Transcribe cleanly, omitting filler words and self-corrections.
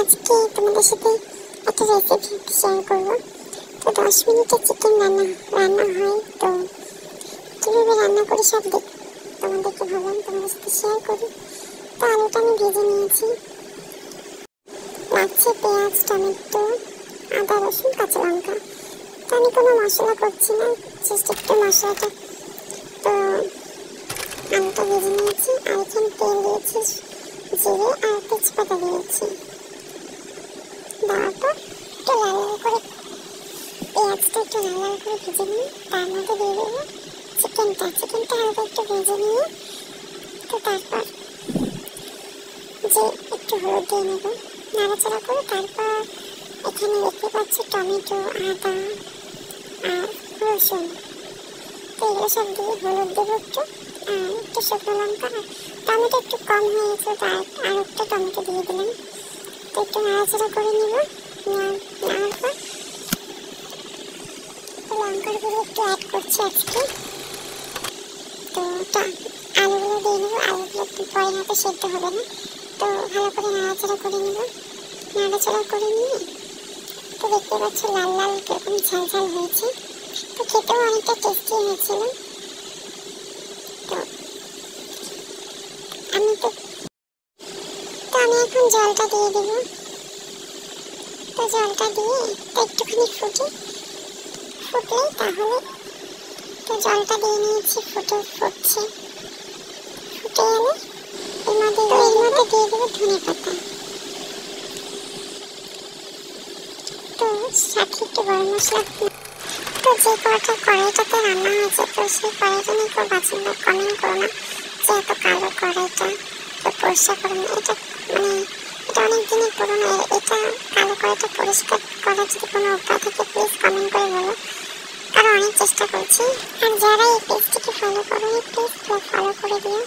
আজকে তোমাদের সাথে একটা রেসিপি শেয়ার করব। তো 10 মিনিটে চিকেন রান্না হয়। তো কীভাবে রান্না করি সব তোমাদেরকে ভাবলাম তোমাদের সাথে শেয়ার করি। তো আলুটা আমি ভেজে নিয়েছি, লাগছে পেঁয়াজ, টমেটো, আদা, রসুন, কাঁচা লঙ্কা। তো আমি কোনো মশলা করছি না, জাস্ট একটু মশলাটা। তো আলুটা ভেজে নিয়েছি আর এখানে তেল দিয়েছি, জিরে আর তেজপাতা দিয়েছি। দেওয়ার পর একটু লাল লাল করে পেঁয়াজটা একটু লাল লাল করে ভেজে নিয়ে তার মধ্যে দিয়ে দেবো চিকেনটা হালকা একটু ভেজে নিয়ে। তো তারপর যে একটু হলুদ দিয়ে নেবো, নাড়াচাড়া করে তারপর এখানে দেখতে পাচ্ছি টমেটো, আদা আর রসুন। তো এগুলো সব দিয়ে হলুদ দেবো একটু, আর একটু শুকনো লঙ্কা। টমেটো একটু কম হয়ে গেছে, তাই আর একটা টমেটো দিয়ে দিলাম। তো একটু নাড়াচাড়া করে নেব, নেওয়ার পর লঙ্কার গুঁড়ো একটু অ্যাড করছি আজকে। তো আলুগুলো দিয়ে নেবো, আলুগুলো পরে হাতে সেদ্ধ হবে না। তো ভালো করে নাড়াচাড়া করে নেব, নাড়াচাড়া করে নিয়ে তো দেখতে পাচ্ছ লাল লাল কিরকম ঝাল ঝাল হয়েছে। তো খেতেও অনেকটা টেস্টি হয়েছিল। তো আমি এখন জলটা দিয়ে দেব। তো জলটা দিয়ে তো একটুখানি ফুটলেই তাহলে। তো জলটা দিয়ে নিয়েছি, ফুটছে। ফুটে এলে এর মধ্যে দিয়ে দেবো ধনে পাতা। তো সাথে একটু গরম মশলা। তো যে কড়াইটাতে রান্না হয়েছে, তো সেই কড়াইটা নিয়ে কেউ পছন্দ কমেন্ট করো না যে এত কালো কড়াইটা, তো পরিষ্কার করো না। এটা অনেক দিনের পুরোনো। এটা কালো কড়াইটা পরিষ্কার করার যদি কোনো উপায় থাকে প্লিজ কমেন্ট করে বলো, কারণ অনেক চেষ্টা করছি। আর যারা এই পেজটিকে ফলো করো প্লিজ ফলো করে দিও।